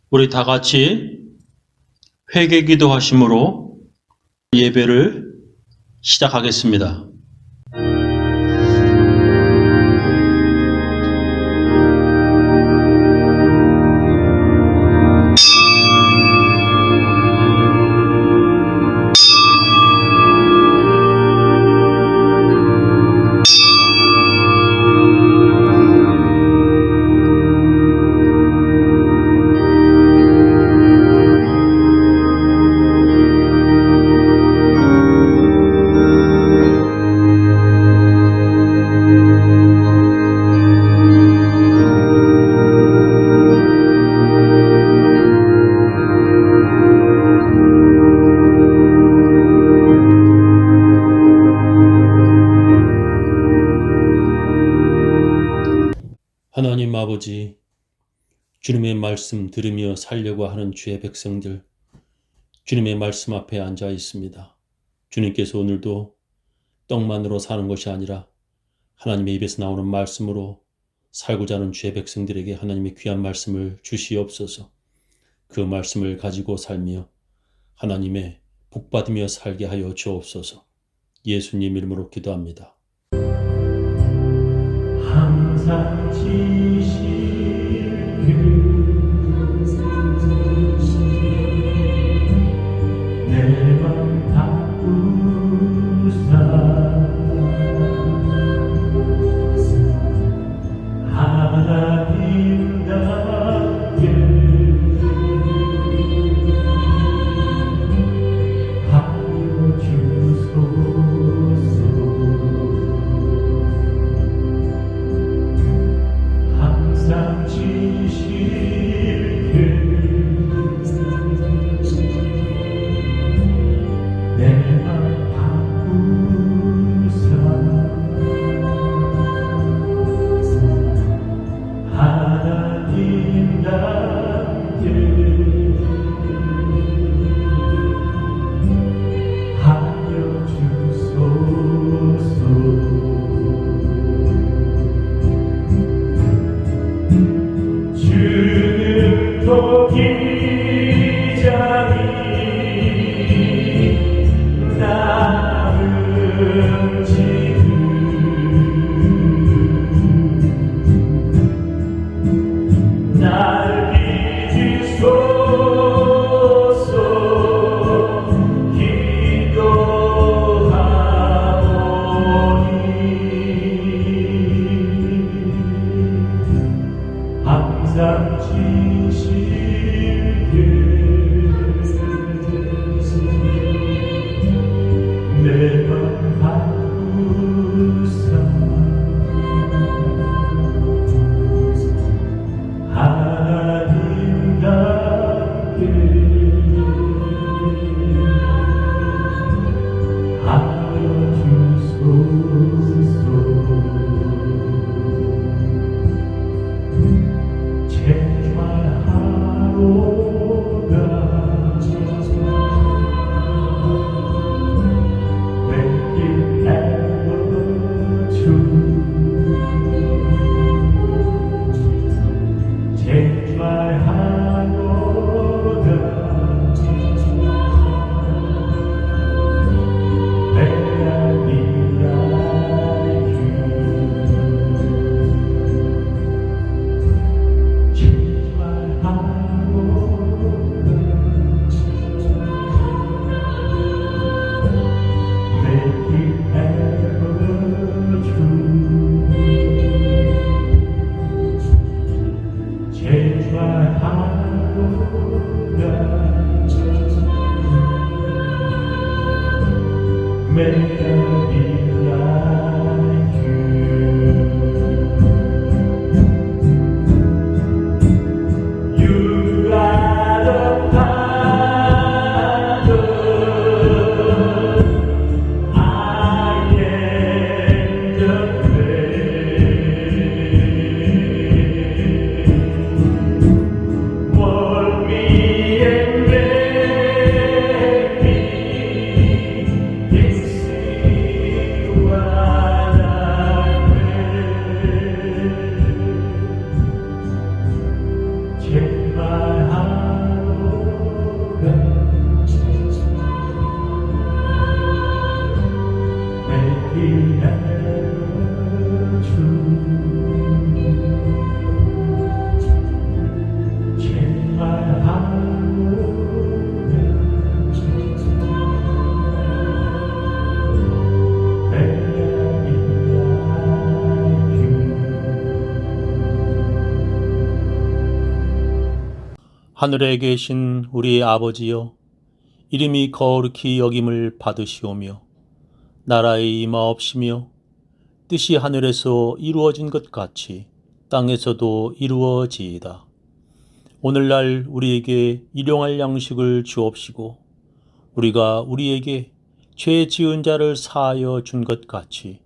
우리 다 같이 회개 기도하심으로 예배를 시작하겠습니다. 하나님 아버지, 주님의 말씀 들으며 살려고 하는 주의 백성들, 주님의 말씀 앞에 앉아 있습니다. 주님께서 오늘도 떡만으로 사는 것이 아니라 하나님의 입에서 나오는 말씀으로 살고자 하는 주의 백성들에게 하나님의 귀한 말씀을 주시옵소서. 그 말씀을 가지고 살며 하나님의 복받으며 살게 하여 주옵소서. 예수님 이름으로 기도합니다. 항상 지시길 내 맘 바꾸사 하나님답게 하여 주소서. 항상 지시길 내 맘 바꾸사 하나님답게 하여 주소서. 주는 도기자니 나는 지금 날 비추소서. 기도하오니 항상 지시게 내 맘 바꾸사 하나님답게 하여 주소서. 제발하오가 Make it ever true. 제발하오가 May I be like you. You are the Father, I am the clay. Mold me and make me. This is 하늘에 계신 우리 아버지여, 이름이 거룩히 여김을 받으시오며 나라의 임하옵시며 뜻이 하늘에서 이루어진 것 같이 땅에서도 이루어지이다. 오늘날 우리에게 일용할 양식을 주옵시고 우리가 우리에게 죄 지은 자를 사하여 준 것 같이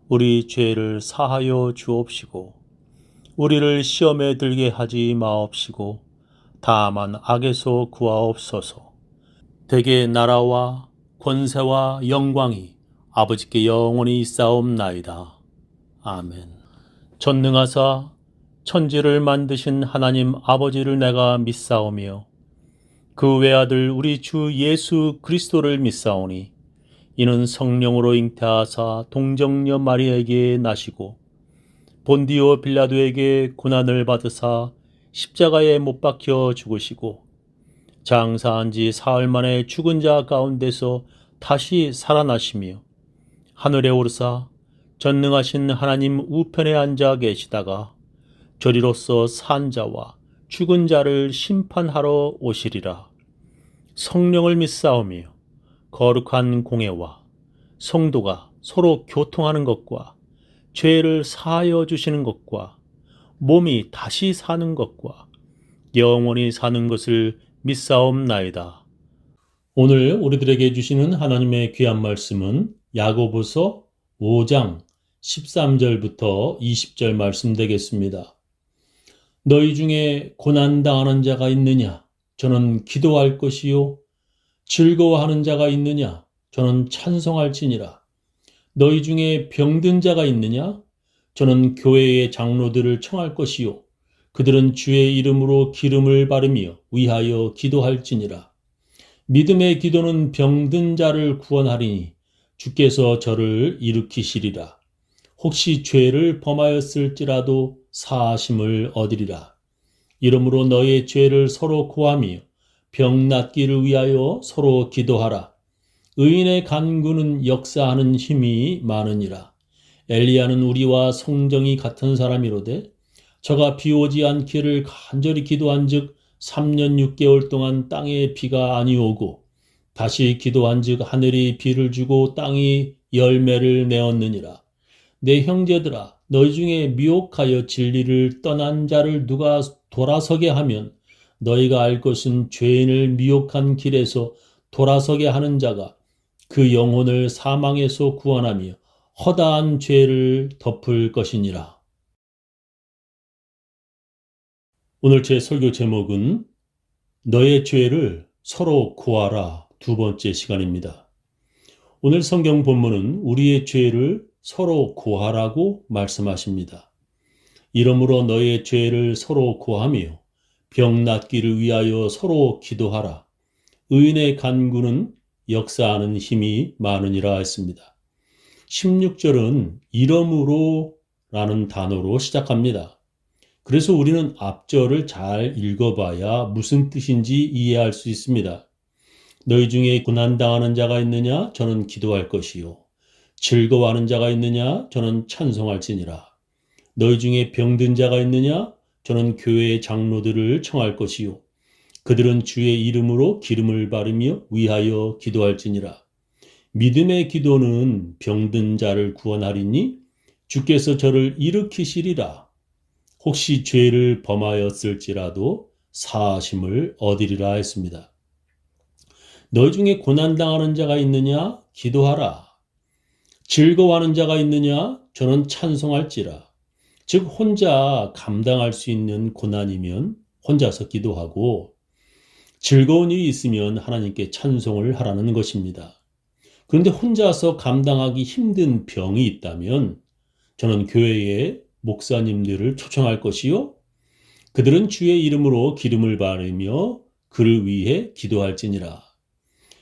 우리 죄를 사하여 주옵시고 우리를 시험에 들게 하지 마옵시고 다만 악에서 구하옵소서. 대개 나라와 권세와 영광이 아버지께 영원히 있사옵나이다. 아멘. 전능하사 천지를 만드신 하나님 아버지를 내가 믿사오며 그 외아들 우리 주 예수 그리스도를 믿사오니 이는 성령으로 잉태하사 동정녀 마리아에게 나시고 본디오 빌라도에게 고난을 받으사 십자가에 못 박혀 죽으시고 장사한 지 사흘 만에 죽은 자 가운데서 다시 살아나시며 하늘에 오르사 전능하신 하나님 우편에 앉아 계시다가 저리로서 산 자와 죽은 자를 심판하러 오시리라. 성령을 믿사오며 거룩한 공회와 성도가 서로 교통하는 것과 죄를 사하여 주시는 것과 몸이 다시 사는 것과 영원히 사는 것을 믿사옵나이다. 오늘 우리들에게 주시는 하나님의 귀한 말씀은 야고보서 5장 13절부터 20절 말씀 되겠습니다. 너희 중에 고난당하는 자가 있느냐? 저는 기도할 것이요. 즐거워하는 자가 있느냐? 저는 찬송할지니라. 너희 중에 병든 자가 있느냐? 저는 교회의 장로들을 청할 것이요. 그들은 주의 이름으로 기름을 바르며 위하여 기도할지니라. 믿음의 기도는 병든 자를 구원하리니 주께서 저를 일으키시리라. 혹시 죄를 범하였을지라도 사하심을 얻으리라. 이러므로 너의 죄를 서로 고하며 병 낫기를 위하여 서로 기도하라. 의인의 간구는 역사하는 힘이 많으니라. 엘리야는 우리와 성정이 같은 사람이로되 저가 비 오지 않기를 간절히 기도한즉 3년 6개월 동안 땅에 비가 아니오고 다시 기도한즉 하늘이 비를 주고 땅이 열매를 내었느니라. 내 형제들아, 너희 중에 미혹하여 진리를 떠난 자를 누가 돌아서게 하면 너희가 알 것은 죄인을 미혹한 길에서 돌아서게 하는 자가 그 영혼을 사망에서 구원하며 허다한 죄를 덮을 것이니라. 오늘 제 설교 제목은 너의 죄를 서로 고하라 두 번째 시간입니다. 오늘 성경 본문은 우리의 죄를 서로 고하라고 말씀하십니다. 이러므로 너의 죄를 서로 고하며 병 낫기를 위하여 서로 기도하라. 의인의 간구는 역사하는 힘이 많으니라 했습니다. 16절은 이러므로 라는 단어로 시작합니다. 그래서 우리는 앞절을 잘 읽어봐야 무슨 뜻인지 이해할 수 있습니다. 너희 중에 고난당하는 자가 있느냐? 저는 기도할 것이요. 즐거워하는 자가 있느냐? 저는 찬송할지니라. 너희 중에 병든 자가 있느냐? 저는 교회의 장로들을 청할 것이요. 그들은 주의 이름으로 기름을 바르며 위하여 기도할지니라. 믿음의 기도는 병든 자를 구원하리니 주께서 저를 일으키시리라. 혹시 죄를 범하였을지라도 사하심을 얻으리라 했습니다. 너희 중에 고난당하는 자가 있느냐? 기도하라. 즐거워하는 자가 있느냐? 저는 찬송할지라. 즉 혼자 감당할 수 있는 고난이면 혼자서 기도하고 즐거운 일이 있으면 하나님께 찬송을 하라는 것입니다. 그런데 혼자서 감당하기 힘든 병이 있다면 저는 교회에 목사님들을 초청할 것이요. 그들은 주의 이름으로 기름을 바르며 그를 위해 기도할지니라.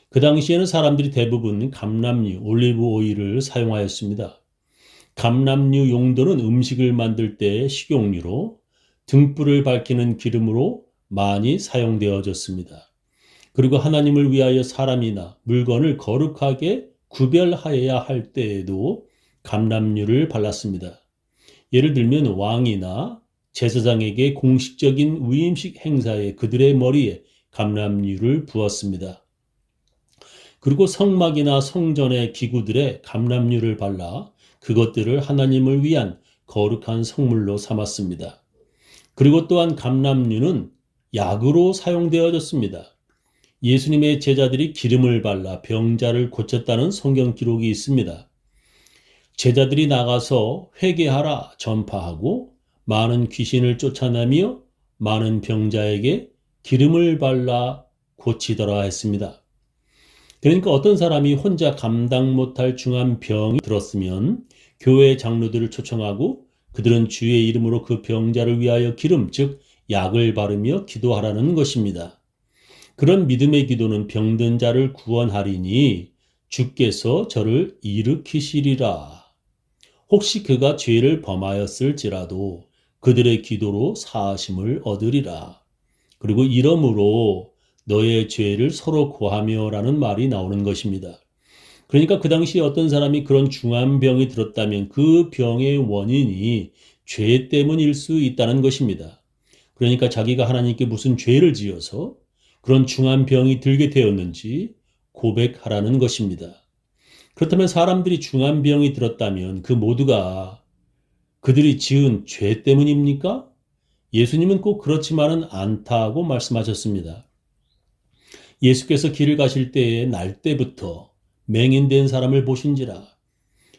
그 당시에는 사람들이 대부분 감람류, 올리브 오일을 사용하였습니다. 감람류 용도는 음식을 만들 때 식용유로 등불을 밝히는 기름으로 많이 사용되어졌습니다. 그리고 하나님을 위하여 사람이나 물건을 거룩하게 구별하여야 할 때에도 감람류를 발랐습니다. 예를 들면 왕이나 제사장에게 공식적인 위임식 행사에 그들의 머리에 감람유를 부었습니다. 그리고 성막이나 성전의 기구들에 감람유를 발라 그것들을 하나님을 위한 거룩한 성물로 삼았습니다. 그리고 또한 감람유는 약으로 사용되어졌습니다. 예수님의 제자들이 기름을 발라 병자를 고쳤다는 성경 기록이 있습니다. 제자들이 나가서 회개하라 전파하고 많은 귀신을 쫓아내며 많은 병자에게 기름을 발라 고치더라 했습니다. 그러니까 어떤 사람이 혼자 감당 못할 중한 병이 들었으면 교회 장로들을 초청하고 그들은 주의 이름으로 그 병자를 위하여 기름, 즉 약을 바르며 기도하라는 것입니다. 그런 믿음의 기도는 병든 자를 구원하리니 주께서 저를 일으키시리라. 혹시 그가 죄를 범하였을지라도 그들의 기도로 사하심을 얻으리라. 그리고 이러므로 너의 죄를 서로 고하며 라는 말이 나오는 것입니다. 그러니까 그 당시에 어떤 사람이 그런 중한 병이 들었다면 그 병의 원인이 죄 때문일 수 있다는 것입니다. 그러니까 자기가 하나님께 무슨 죄를 지어서 그런 중한 병이 들게 되었는지 고백하라는 것입니다. 그렇다면 사람들이 중한 병이 들었다면 그 모두가 그들이 지은 죄 때문입니까? 예수님은 꼭 그렇지만은 않다고 말씀하셨습니다. 예수께서 길을 가실 때에 날 때부터 맹인된 사람을 보신지라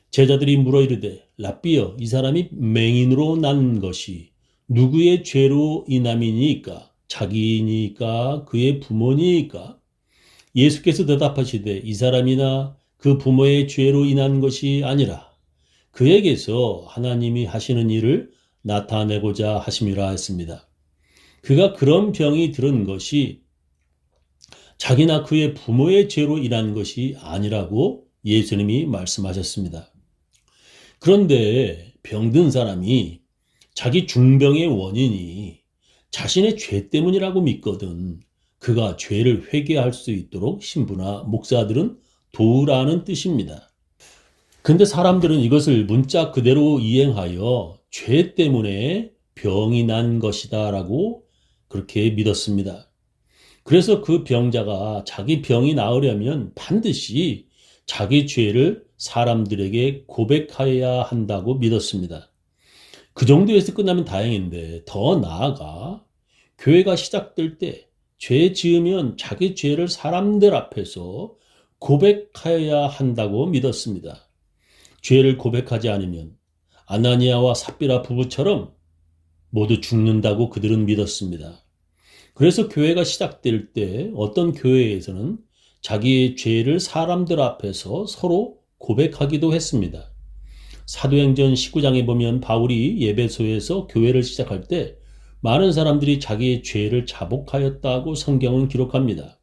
제자들이 물어 이르되 랍비여 이 사람이 맹인으로 난 것이 누구의 죄로 인함이니까 자기니까 그의 부모니까 예수께서 대답하시되 이 사람이나 그 부모의 죄로 인한 것이 아니라 그에게서 하나님이 하시는 일을 나타내고자 하심이라 했습니다. 그가 그런 병이 들은 것이 자기나 그의 부모의 죄로 인한 것이 아니라고 예수님이 말씀하셨습니다. 그런데 병든 사람이 자기 중병의 원인이 자신의 죄 때문이라고 믿거든 그가 죄를 회개할 수 있도록 신부나 목사들은 도우라는 뜻입니다. 근데 사람들은 이것을 문자 그대로 이행하여 죄 때문에 병이 난 것이다 라고 그렇게 믿었습니다. 그래서 그 병자가 자기 병이 나으려면 반드시 자기 죄를 사람들에게 고백하여야 한다고 믿었습니다. 그 정도에서 끝나면 다행인데 더 나아가 교회가 시작될 때 죄 지으면 자기 죄를 사람들 앞에서 고백하여야 한다고 믿었습니다. 죄를 고백하지 않으면 아나니아와 삽비라 부부처럼 모두 죽는다고 그들은 믿었습니다. 그래서 교회가 시작될 때 어떤 교회에서는 자기의 죄를 사람들 앞에서 서로 고백하기도 했습니다. 사도행전 19장에 보면 바울이 예배소에서 교회를 시작할 때 많은 사람들이 자기의 죄를 자복하였다고 성경은 기록합니다.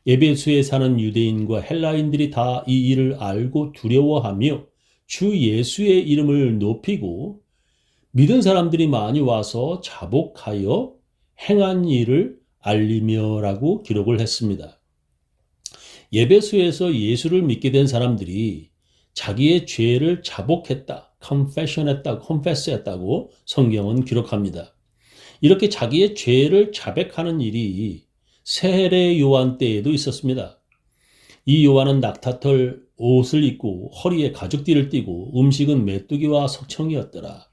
에베소에 사는 유대인과 헬라인들이 다 이 일을 알고 두려워하며 주 예수의 이름을 높이고 믿은 사람들이 많이 와서 자복하여 행한 일을 알리며라고 기록을 했습니다. 에베소에서 예수를 믿게 된 사람들이 자기의 죄를 자복했다, confess했다고 성경은 기록합니다. 이렇게 자기의 죄를 자백하는 일이 세례 요한 때에도 있었습니다. 이 요한은 낙타털 옷을 입고 허리에 가죽띠를 띠고 음식은 메뚜기와 석청이었더라.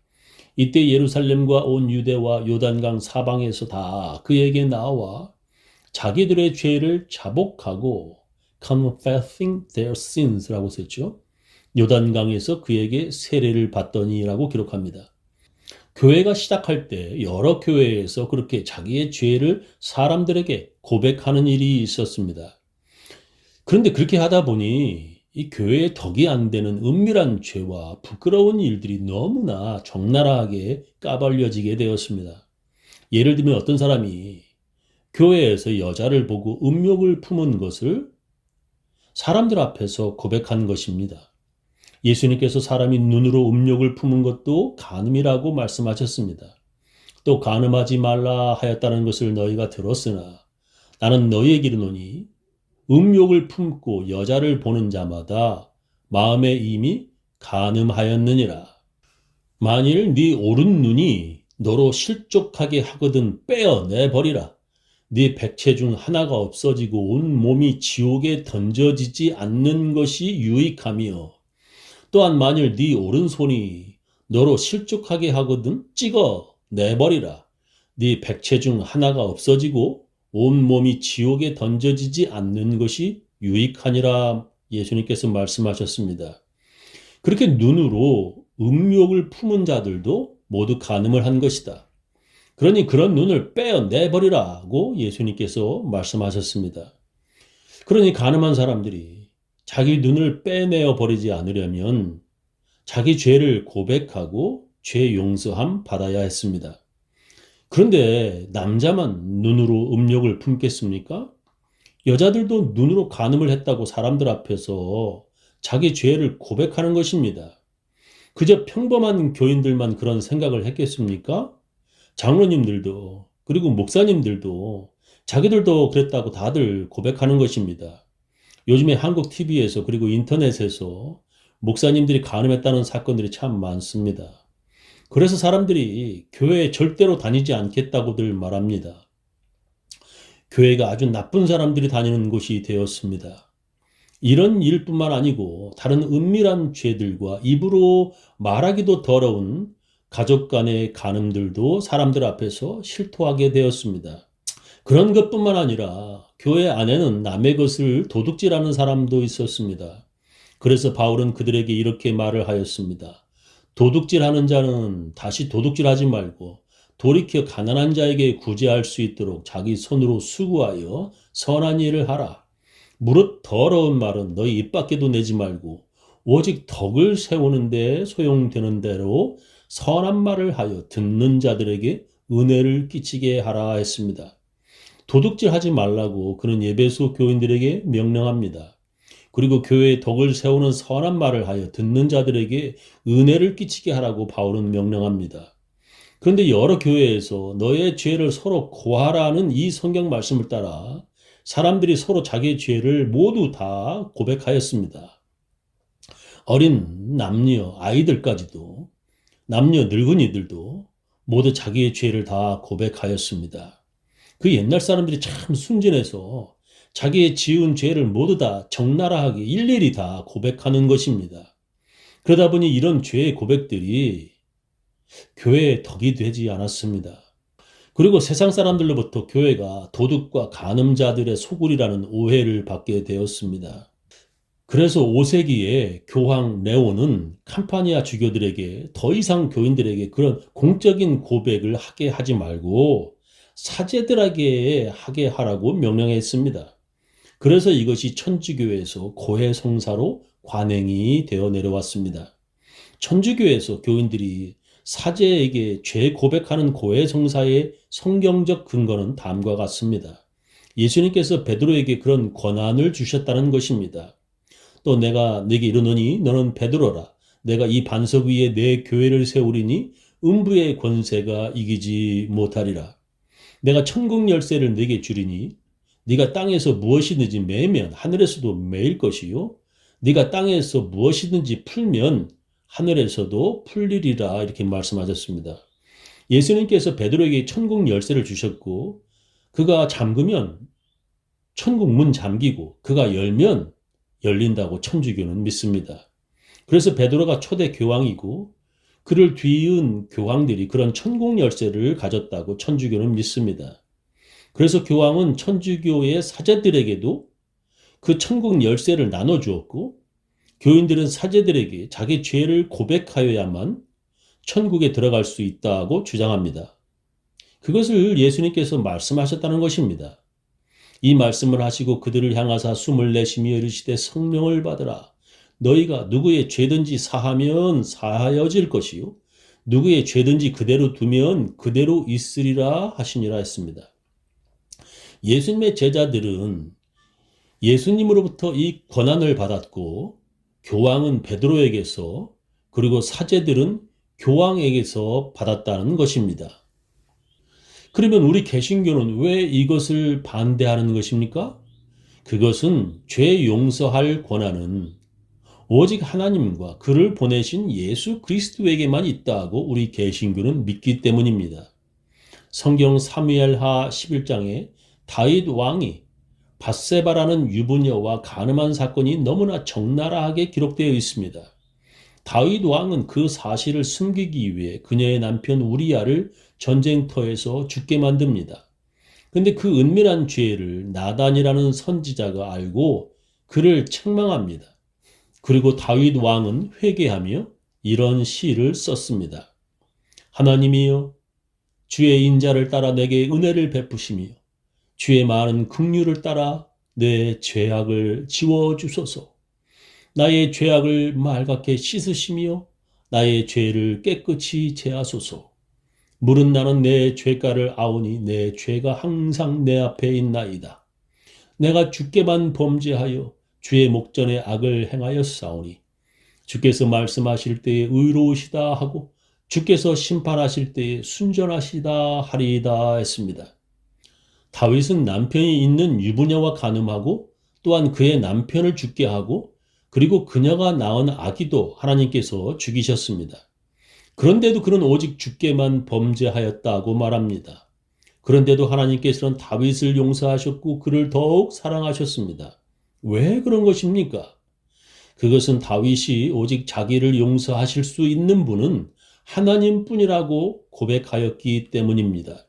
이때 예루살렘과 온 유대와 요단강 사방에서 다 그에게 나와 자기들의 죄를 자복하고 confessing their sins라고 썼죠. 요단강에서 그에게 세례를 받더니라고 기록합니다. 교회가 시작할 때 여러 교회에서 그렇게 자기의 죄를 사람들에게 고백하는 일이 있었습니다. 그런데 그렇게 하다 보니 이 교회에 덕이 안 되는 은밀한 죄와 부끄러운 일들이 너무나 적나라하게 까발려지게 되었습니다. 예를 들면 어떤 사람이 교회에서 여자를 보고 음욕을 품은 것을 사람들 앞에서 고백한 것입니다. 예수님께서 사람이 눈으로 음욕을 품은 것도 간음이라고 말씀하셨습니다. 또 간음하지 말라 하였다는 것을 너희가 들었으나 나는 너희에게 이르노니 음욕을 품고 여자를 보는 자마다 마음에 이미 간음하였느니라. 만일 네 오른 눈이 너로 실족하게 하거든 빼어내버리라. 네 백체 중 하나가 없어지고 온 몸이 지옥에 던져지지 않는 것이 유익하며 또한 만일 네 오른손이 너로 실족하게 하거든 찍어 내버리라. 네 백체 중 하나가 없어지고 온 몸이 지옥에 던져지지 않는 것이 유익하니라. 예수님께서 말씀하셨습니다. 그렇게 눈으로 음욕을 품은 자들도 모두 간음을 한 것이다. 그러니 그런 눈을 빼어내버리라고 예수님께서 말씀하셨습니다. 그러니 간음한 사람들이 자기 눈을 빼내어 버리지 않으려면 자기 죄를 고백하고 죄 용서함 받아야 했습니다. 그런데 남자만 눈으로 음욕을 품겠습니까? 여자들도 눈으로 간음을 했다고 사람들 앞에서 자기 죄를 고백하는 것입니다. 그저 평범한 교인들만 그런 생각을 했겠습니까? 장로님들도 그리고 목사님들도 자기들도 그랬다고 다들 고백하는 것입니다. 요즘에 한국 TV에서 그리고 인터넷에서 목사님들이 간음했다는 사건들이 참 많습니다. 그래서 사람들이 교회에 절대로 다니지 않겠다고들 말합니다. 교회가 아주 나쁜 사람들이 다니는 곳이 되었습니다. 이런 일뿐만 아니고 다른 은밀한 죄들과 입으로 말하기도 더러운 가족 간의 간음들도 사람들 앞에서 실토하게 되었습니다. 그런 것뿐만 아니라 교회 안에는 남의 것을 도둑질하는 사람도 있었습니다. 그래서 바울은 그들에게 이렇게 말을 하였습니다. 도둑질하는 자는 다시 도둑질하지 말고 돌이켜 가난한 자에게 구제할 수 있도록 자기 손으로 수고하여 선한 일을 하라. 무릇 더러운 말은 너희 입 밖에도 내지 말고 오직 덕을 세우는 데 소용되는 대로 선한 말을 하여 듣는 자들에게 은혜를 끼치게 하라 했습니다. 도둑질하지 말라고 그는 에베소 교인들에게 명령합니다. 그리고 교회의 덕을 세우는 선한 말을 하여 듣는 자들에게 은혜를 끼치게 하라고 바울은 명령합니다. 그런데 여러 교회에서 너의 죄를 서로 고하라는 이 성경 말씀을 따라 사람들이 서로 자기의 죄를 모두 다 고백하였습니다. 어린 남녀, 아이들까지도 남녀 늙은이들도 모두 자기의 죄를 다 고백하였습니다. 그 옛날 사람들이 참 순진해서 자기의 지은 죄를 모두 다 적나라하게 일일이 다 고백하는 것입니다. 그러다 보니 이런 죄의 고백들이 교회의 덕이 되지 않았습니다. 그리고 세상 사람들로부터 교회가 도둑과 간음자들의 소굴이라는 오해를 받게 되었습니다. 그래서 5세기에 교황 레오는 캄파니아 주교들에게 더 이상 교인들에게 그런 공적인 고백을 하게 하지 말고 사제들에게 하게 하라고 명령했습니다. 그래서 이것이 천주교에서 고해성사로 관행이 되어 내려왔습니다. 천주교에서 교인들이 사제에게 죄 고백하는 고해성사의 성경적 근거는 다음과 같습니다. 예수님께서 베드로에게 그런 권한을 주셨다는 것입니다. 또 내가 네게 이르노니 너는 베드로라. 내가 이 반석 위에 내 교회를 세우리니 음부의 권세가 이기지 못하리라. 내가 천국 열쇠를 네게 주리니 네가 땅에서 무엇이든지 매면 하늘에서도 매일 것이요 네가 땅에서 무엇이든지 풀면 하늘에서도 풀리리라. 이렇게 말씀하셨습니다. 예수님께서 베드로에게 천국 열쇠를 주셨고 그가 잠그면 천국 문 잠기고 그가 열면 열린다고 천주교는 믿습니다. 그래서 베드로가 초대 교황이고 그를 뒤이은 교황들이 그런 천국 열쇠를 가졌다고 천주교는 믿습니다. 그래서 교황은 천주교의 사제들에게도 그 천국 열쇠를 나눠주었고 교인들은 사제들에게 자기 죄를 고백하여야만 천국에 들어갈 수 있다고 주장합니다. 그것을 예수님께서 말씀하셨다는 것입니다. 이 말씀을 하시고 그들을 향하사 숨을 내쉬며 이르시되 성령을 받으라. 너희가 누구의 죄든지 사하면 사하여질 것이요 누구의 죄든지 그대로 두면 그대로 있으리라 하시니라 했습니다. 예수님의 제자들은 예수님으로부터 이 권한을 받았고 교황은 베드로에게서 그리고 사제들은 교황에게서 받았다는 것입니다. 그러면 우리 개신교는 왜 이것을 반대하는 것입니까? 그것은 죄 용서할 권한은 오직 하나님과 그를 보내신 예수 그리스도에게만 있다고 우리 개신교는 믿기 때문입니다. 성경 사무엘하 11장에 다윗 왕이 밧세바라는 유부녀와 간음한 사건이 너무나 적나라하게 기록되어 있습니다. 다윗 왕은 그 사실을 숨기기 위해 그녀의 남편 우리야를 전쟁터에서 죽게 만듭니다. 근데 그 은밀한 죄를 나단이라는 선지자가 알고 그를 책망합니다. 그리고 다윗 왕은 회개하며 이런 시를 썼습니다. 하나님이여, 주의 인자를 따라 내게 은혜를 베푸시며 주의 많은 긍휼을 따라 내 죄악을 지워주소서. 나의 죄악을 맑게 씻으시며 나의 죄를 깨끗이 제하소서. 물은 나는 내 죄가를 아오니 내 죄가 항상 내 앞에 있나이다. 내가 주께만 범죄하여 주의 목전에 악을 행하였사오니 주께서 말씀하실 때에 의로우시다 하고 주께서 심판하실 때에 순전하시다 하리이다 했습니다. 다윗은 남편이 있는 유부녀와 간음하고 또한 그의 남편을 죽게 하고 그리고 그녀가 낳은 아기도 하나님께서 죽이셨습니다. 그런데도 그는 오직 주께만 범죄하였다고 말합니다. 그런데도 하나님께서는 다윗을 용서하셨고 그를 더욱 사랑하셨습니다. 왜 그런 것입니까? 그것은 다윗이 오직 자기를 용서하실 수 있는 분은 하나님뿐이라고 고백하였기 때문입니다.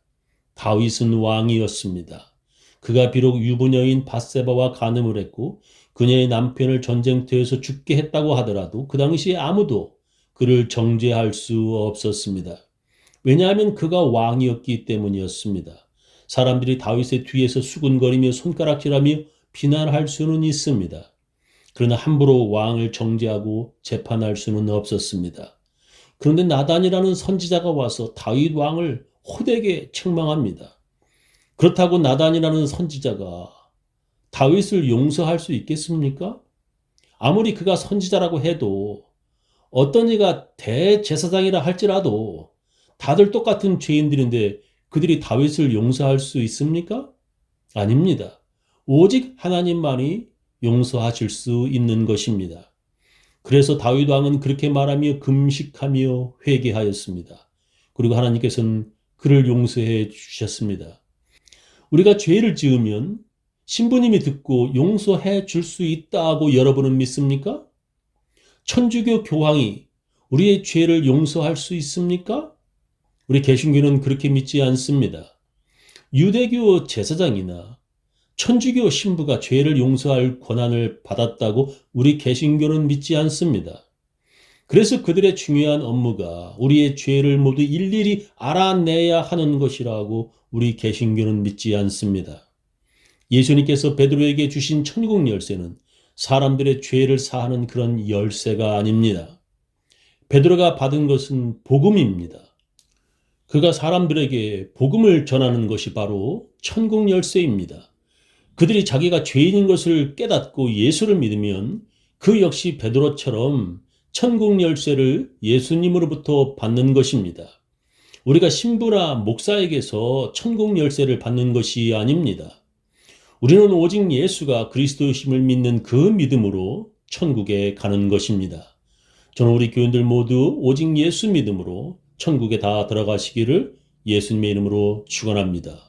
다윗은 왕이었습니다. 그가 비록 유부녀인 밧세바와 간음을 했고 그녀의 남편을 전쟁터에서 죽게 했다고 하더라도 그 당시에 아무도 그를 정죄할 수 없었습니다. 왜냐하면 그가 왕이었기 때문이었습니다. 사람들이 다윗의 뒤에서 수군거리며 손가락질하며 비난할 수는 있습니다. 그러나 함부로 왕을 정죄하고 재판할 수는 없었습니다. 그런데 나단이라는 선지자가 와서 다윗 왕을 호되게 책망합니다. 그렇다고 나단이라는 선지자가 다윗을 용서할 수 있겠습니까? 아무리 그가 선지자라고 해도 어떤 이가 대제사장이라 할지라도 다들 똑같은 죄인들인데 그들이 다윗을 용서할 수 있습니까? 아닙니다. 오직 하나님만이 용서하실 수 있는 것입니다. 그래서 다윗 왕은 그렇게 말하며 금식하며 회개하였습니다. 그리고 하나님께서는 그를 용서해 주셨습니다. 우리가 죄를 지으면 신부님이 듣고 용서해 줄 수 있다고 여러분은 믿습니까? 천주교 교황이 우리의 죄를 용서할 수 있습니까? 우리 개신교는 그렇게 믿지 않습니다. 유대교 제사장이나 천주교 신부가 죄를 용서할 권한을 받았다고 우리 개신교는 믿지 않습니다. 그래서 그들의 중요한 업무가 우리의 죄를 모두 일일이 알아내야 하는 것이라고 우리 개신교는 믿지 않습니다. 예수님께서 베드로에게 주신 천국 열쇠는 사람들의 죄를 사하는 그런 열쇠가 아닙니다. 베드로가 받은 것은 복음입니다. 그가 사람들에게 복음을 전하는 것이 바로 천국 열쇠입니다. 그들이 자기가 죄인인 것을 깨닫고 예수를 믿으면 그 역시 베드로처럼 천국 열쇠를 예수님으로부터 받는 것입니다. 우리가 신부나 목사에게서 천국 열쇠를 받는 것이 아닙니다. 우리는 오직 예수가 그리스도이심을 믿는 그 믿음으로 천국에 가는 것입니다. 저는 우리 교인들 모두 오직 예수 믿음으로 천국에 다 들어가시기를 예수님의 이름으로 축원합니다.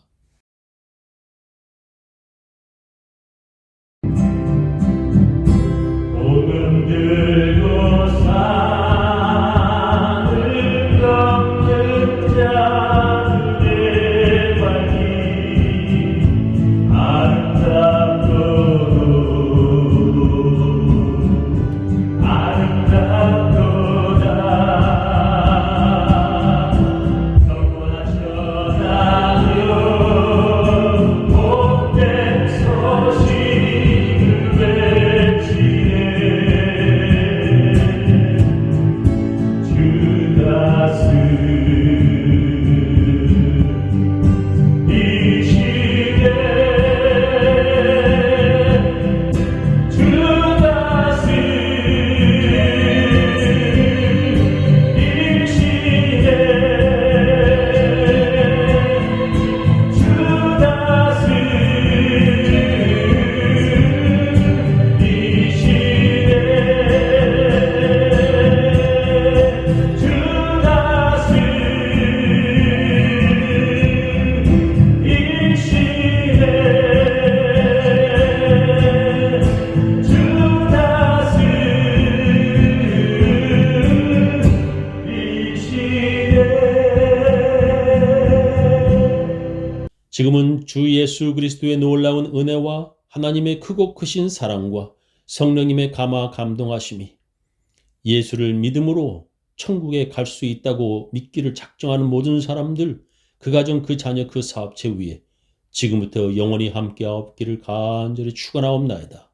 복음 들고 산을 걷는 자들의 발길 아름답도다 영원하셔 나는 지금은 주 예수 그리스도의 놀라운 은혜와 하나님의 크고 크신 사랑과 성령님의 감화 감동하심이 예수를 믿음으로 천국에 갈 수 있다고 믿기를 작정하는 모든 사람들, 그 가정, 그 자녀, 그 사업체 위에 지금부터 영원히 함께하옵기를 간절히 축원하옵나이다.